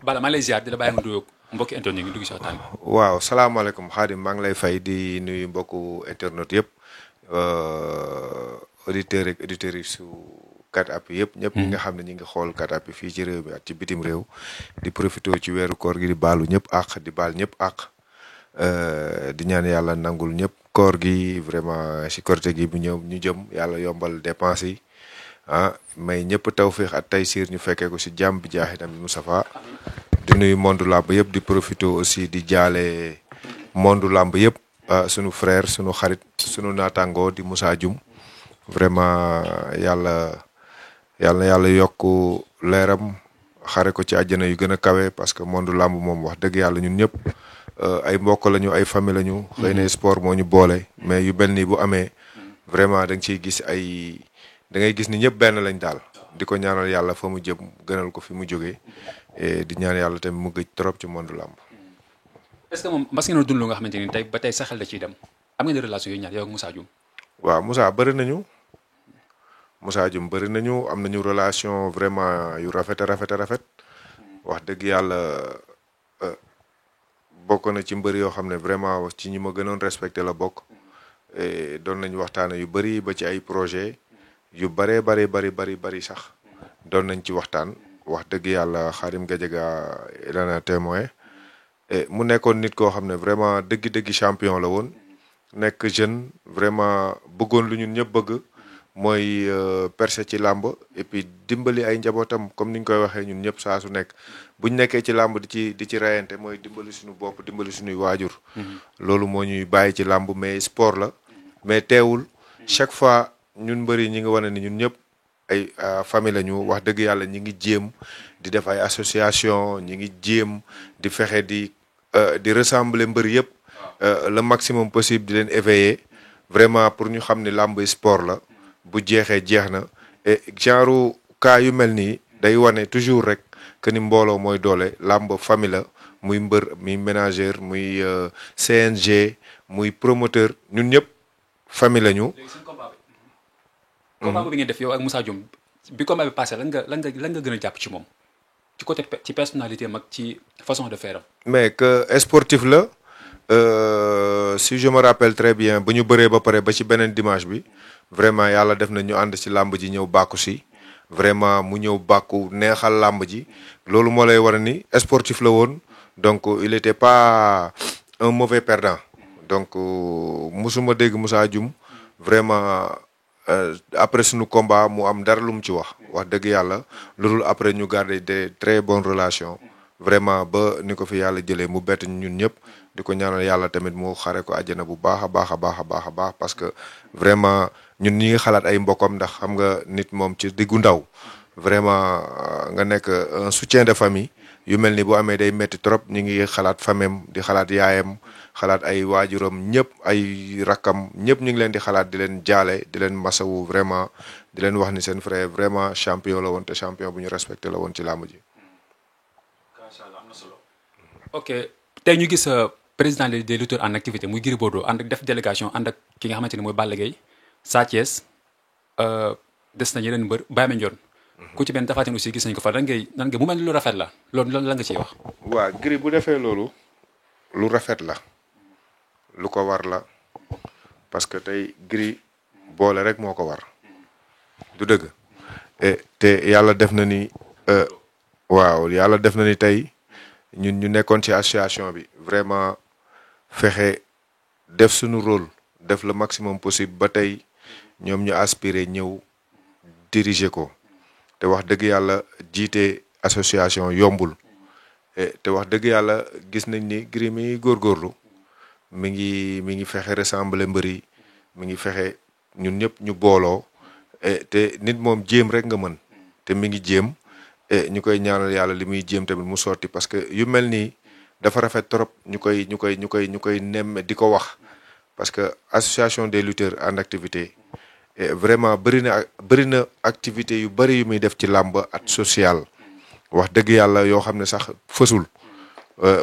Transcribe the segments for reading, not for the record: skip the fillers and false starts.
Balla maa ngi lay ziar di la bàyyi nga nuyoo mbokki internet yi dugg si waxtaan bi. waaw salaamaaleykum Khadim maa ngi lay fay di nuyu mbokku internet yëpp auditeurs ak auditrices su 4appuis yëpp. ñëpp ñi nga xam ne ñi ngi xool 4appuis fii ci réew mi ak ci bitim réew. di profité ci weeru koor gi di baalu ñëpp àq di baal ñëpp àq di ñaan yàlla nangul ñëpp koor gi vraiment si korite gi bu ñëw ñu jëm yàlla yombal dépense yi may ñëpp tawféex ak taysiir ñu fekkee ko si jàmm bi jaaxi tamit Moustapha di nuyu monde làmb yëpp di profité aussi di jaale monde làmb yëpp sunu frère sunu xarit sunu naataangoo di Moussa Dioum vraiment yàlla yokk leeram xare ko ci àjjana yu gën a kawe parce que monde làmb moom wax dëgg yàlla ñun ñëpp ay mbokk lañu ay famille lañu. xëy na sport moo ñu boole mais yu mel nii bu amee vraiment da nga ciy gis da ngay gis ni ñëpp benn lañ daal. di ko ñaanal yàlla fa mu jëm gënal ko fi mu jógee di ñaan yàlla tamit mu gëj trop ci monde làmb. est-ce que moom mas ngeen a dund lu nga xamante ni tey ba tey sa xel da ciy dem am ngeen relation yu ñaar yow ak Moussa Dioum. waaw Moussa bëri nañu am nañu relation vraiment yu rafet wax dëgg yàlla bokk na ci mbër yoo xam ne vraiment ci ñi ma gënoon respecté la bokk doon nañu waxtaane yu bëri ba ci ay projet yu bëree bari sax doon nañ ci waxtaan wax dëgg yàlla Khadim Gadiaga dana témoin mu nekkoon nit koo xam ne vraiment dëgg champion la woon nekk jeune vraiment bëggoon lu ñun ñëpp bëgg mooy percé ci làmb et puis dimbali ay njabootam comme ni ñu koy waxee ñun ñëpp saa su nekk buñ nekkee ci làmb di ci reyante mooy dimbali suñu bopp dimbali suñuy waajur. loolu moo ñuy bàyyi ci làmb mais sport la mais teewul chaque fois ñun mbëri ñi ngi wane ni ñun ñëpp ay famille la ñu wax dëgg yàlla ñi ngi jéem di def ay association ñi ngi jéem di fexe di ressembler mbër yëpp le maximum possible di leen éveiller vraiment pour ñu xam ne làmb sport la bu jeexee jeex na et genre cas yu mel nii day wane toujours rek que ni mbooloo mooy doole làmb famille la muy mbër muy ménageur muy CNG muy promoteur ñun ñëpp famille la ñu. combat bi ngeen def yow ak Moussa Dioum bi combat bi passé lan nga gën a jàpp ci moom ci côté ci personnalité am ak ci façon de faire. mais que sportif la si je me rappelle très bien bu ñu bëree ba pare ba ci beneen dimanche bi vraiment yàlla def na ñu ànd ci làmb ji ñëw bàkku si vraiment mu ñëw bàkku neexal làmb ji loolu moo lay war ni sportif la woon donc il était pas un mauvais perdant donc musuma dégg Moussa Dioum vraiment. Après suñu combat mu am dara lu mu ci wax dëgg yàlla loolu après ñu garder des très bonnes relations vraiment ba ni ko fi yàlla jëlee mu bett ñun ñëpp di ko ñaanal yàlla tamit mu xare ko àjjana bu baax a baax parce que vraiment ñun ñi ngi xalaat ay mbokkam ndax xam nga nit moom ci diggu ndaw vraiment nga nekk un soutien de famille yu mel ni bu amee day metti trop ñu ngi xalaat famem di xalaat yaayam xalaat ay waajuram ñëpp ay rakkam ñëpp ñu ngi leen di xalaat di leen jaale di leen masawu vraiment di leen wax ni seen frère vraiment champion la woon te champion bu ñu respecté la woon ci làmb ji. macha allah am na solo. ok tey ñu gis président des lutteurs en activité muy Gris Bordeaux ànd ak def délégation ànd ak ki nga xamante ne mooy Balla Gaye Sa Thiès des na yeneen mbër Baye Mandione ku ci benn Tapha Tine aussi gis nañu ko fa nan ngay mu mel ni lu rafet la loolu lan la nga ciy wax. waa Gris bu defee loolu lu rafet la. lu ko war la parce que tey Gris boole rek moo ko war du dëgg te yàlla def na ni waaw yàlla def na ni tey ñun ñu nekkoon ci association bi vraiment fexe def suñu rôle def le maximum possible ba tey ñoom ñu aspirer ñëw diriger ko te wax dëgg yàlla jiite association yombul te wax dëgg yàlla gis nañ ni Gris mi góorgóorlu mi ngi fexe ressembler mbër yi mi ngi fexe ñun ñëpp ñu booloo te nit moom jéem rek nga mën te mi ngi jéem ñu koy ñaanal yàlla li muy jéem tamit mu sotti parce que yu mel nii dafa rafet trop ñu koy nemme di ko wax parce que association des lutteurs en activité vraiment bëri na activité yu bëri yu muy def ci làmb ak social wax dëgg yàlla yoo xam ne sax fësul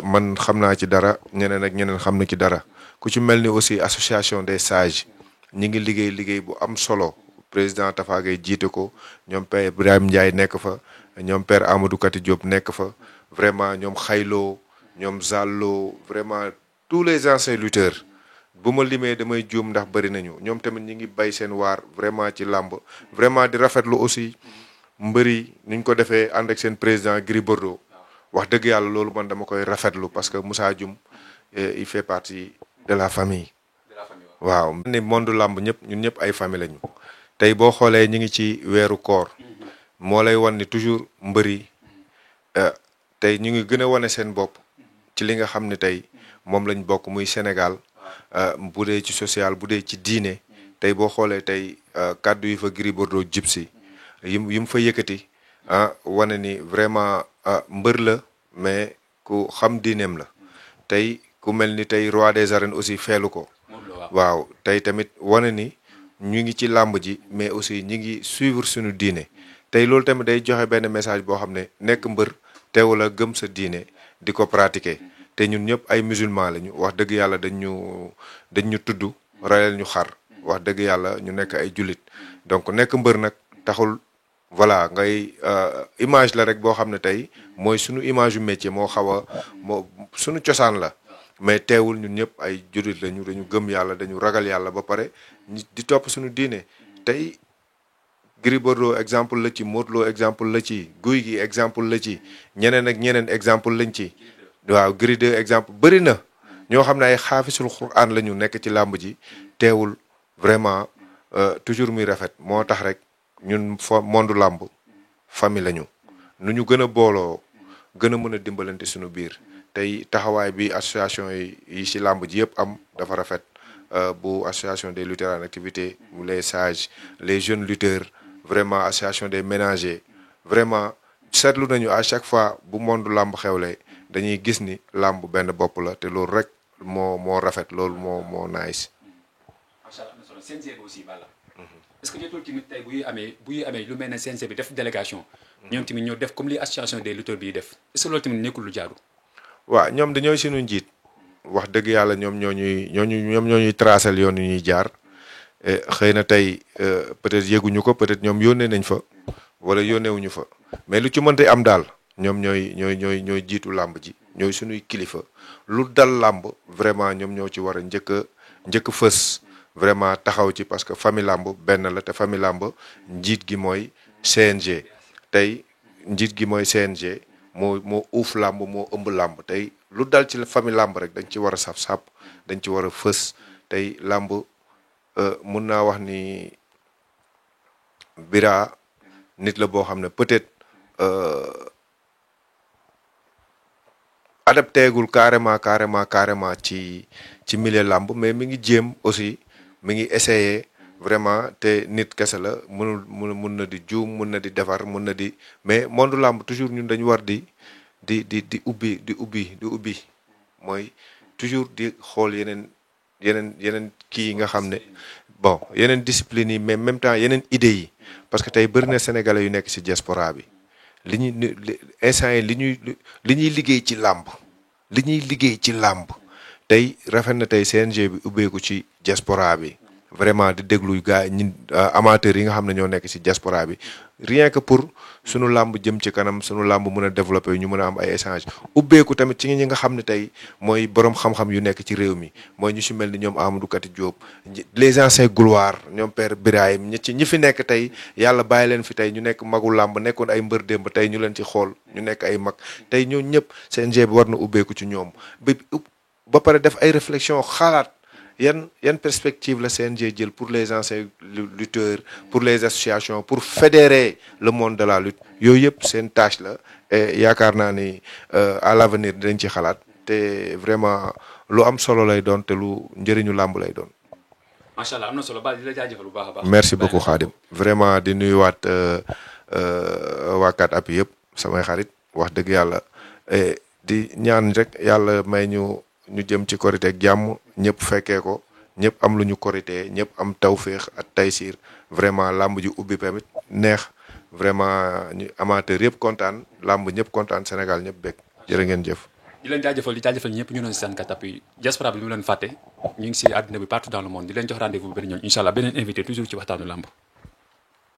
man xam naa ci dara ñeneen ak ñeneen xam na ci dara ku ci mel ni aussi association des sages ñi ngi liggéey bu am solo président Tafa Gueye jiite ko ñoom père Ibrahima Ndiaye nekk fa ñoom père Amadou Kati Diop nekk fa vraiment ñoom Xayloo ñoom Zallo vraiment tous les anciens lutteurs bu ma limee damay juum ndax bëri nañu ñoom tamit ñi ngi bay seen waar vraiment ci làmb vraiment di rafetlu aussi mbëri ni ñu ko defee ànd ak seen président Gris Bordeaux wax dëgg yàlla loolu man dama koy rafetlu parce que Moussa Dioum il fait partie de la famille. waaw ni monde làmb ñëpp ñun ñëpp ay famille lañu tey boo xoolee ñi ngi ci weeru koor moo lay wan ni toujours mbëri tey ñu ngi gën a wane seen bopp ci li nga xam ne tey moom lañ bokk muy Sénégal bu dee ci social bu dee ci diine tey boo xoolee tey kàddu yi fa Gris Bordeaux jib si yi mu fa yëkkati wane ni vraiment mbër la mais ku xam diineem la tey ku mel ni tey roi des arènes aussi feelu ko waaw tey tamit wane ni ñu ngi ci làmb ji mais aussi ñi ngi suivre suñu diine tey loolu tamit day joxe benn message boo xam ne nekk mbër teewul a gëm sa diine di ko pratiquer te ñun ñëpp ay musulman lañu wax dëgg yàlla dañ ñu tudd rayal ñu xar wax dëgg yàlla ñu nekk ay jullit donc nekk mbër nag taxul voilà ngay image la rek boo xam ne tey mooy suñu image yu métier moo xaw a moo suñu cosaan la mais teewul ñun ñëpp ay jullit lañu dañu gëm yàlla dañu ragal yàlla ba pare di topp suñu diine tey Gris Bordeaux exemple la ci Modou Lo exemple la ci Gouye Gui exemple la ci ñeneen ak ñeneen exemple lañ ci waaw Gris 2 exemple bëri na ñoo xam ne ay xaafisul Qur'an la ñu nekk ci làmb ji teewul vraiment toujours muy rafet moo tax rek ñun monde làmb famille lañu nu ñu gën a booloo gën a mën a dimbalante suñu biir tey taxawaay bi association yi ci làmb ji yëpp am dafa rafet bu association des lutteurs en activité les sages les jeunes lutteurs vraiment association des ménagers vraiment seetlu nañu à chaque fois bu monde làmb xewle dañuy gis ni làmb benn bopp la te loolu rek moo rafet loolu moo nice. macha allah am na solo CNG bi aussi Balla. est-ce que jotul tamit tey bu amee lu mel ne CNG bi def délégation. ñoom tamit ñoo def comme li association des lutteurs bi def est-ce que loolu tamit nekkul lu jaadu. waaw ñoom dañoo suñu njiit wax dëgg yàlla ñoom ñoo ñuy tracer yoon yu ñuy jaar xëy na tey peut-être yëguñu ko peut-être ñoom yónnee nañ fa wala yónneewuñu fa mais lu ci mënti am daal ñoom ñooy jiitu làmb ji ñooy suñuy kilifa lu dal làmb vraiment ñoom ñoo ci war a njëkk fës vraiment taxaw ci parce que famille làmb benn la te famille làmb njiit gi mooy CNG tey njiit gi mooy CNG moo uuf làmb moo ëmb làmb tey lu dal ci famille làmb rek dañ ci war a saf-sap dañ ci war a fës tey làmb mun naa wax ni Bira nit la boo xam ne peut-être adapté gul carrément ci milieu làmb mais mi ngi jéem aussi mi ngi essayer vraiment te nit kese la mun na di juum mun na di defar mun na di mais monde làmb toujours ñun dañu war di ubbi mooy toujours di xool yeneen kii yi nga xam ne bon yeneen discipline yi mais même temps yeneen idées yi parce que tey bëri na sénégalais yu nekk ci diaspora bi instant yi li ñuy liggéey ci làmb tey rafet na tey CNG bi ubbeeku ci diaspora bi vraiment di déglu gars ñi amateurs yi nga xam ne ñoo nekk ci diaspora bi rien que pour sunu làmb jëm ci kanam sunu làmb mën a développer ñu mën a am ay échange ubbeeku tamit ci ñi nga xam ne tey mooy borom xam-xam yu nekk ci réew mi mooy ñu ci mel ni ñoom Amadou Kati Diop les anciens gloires ñoom Père Birahim ñi fi nekk tey yàlla bàyyi leen fi tey ñu nekk magu làmb nekkoon ay mbër démb tey ñu leen ci xool ñu nekk ay mag tey ñoo ñëpp CNG bi war na ubbeeku ci ñoom ba pare def ay réflexion xalaat yan perspective la CNG jël pour les anciens lutteurs pour les associations pour fédérer le monde de la lutte yooyu yëpp seen tâche la et yaakaar naa ni à l'avenir dinañ ci xalaat te vraiment lu am solo lay doon te lu njëriñu làmb lay doon. macha allah am na solo ba di la jaajëfal bu baax a baax. merci beaucoup Khadim vraiment di nuyuwaat waa 4appuis yëpp samay xarit wax dëgg yàlla di ñaan rek yàlla may ñu jëm ci korite ak jàmm ñëpp fekkee ko ñëpp am lu ñu korité ñëpp am tawféex ak taysiir vraiment làmb ji ubbi tamit neex vraiment ñu amateur yëpp kontaan làmb ñëpp kontaan Sénégal ñëpp bég jërë ngeen jëf. di leen jaajëfal ñëpp ñu doon si seen 4appuis diaspora bi ñu leen fàtte ñu ngi si àdduna bi partout dans le monde di leen jox rendez-vous bu beneen yoon incha allah beneen invité toujours ci waxtaanu làmb.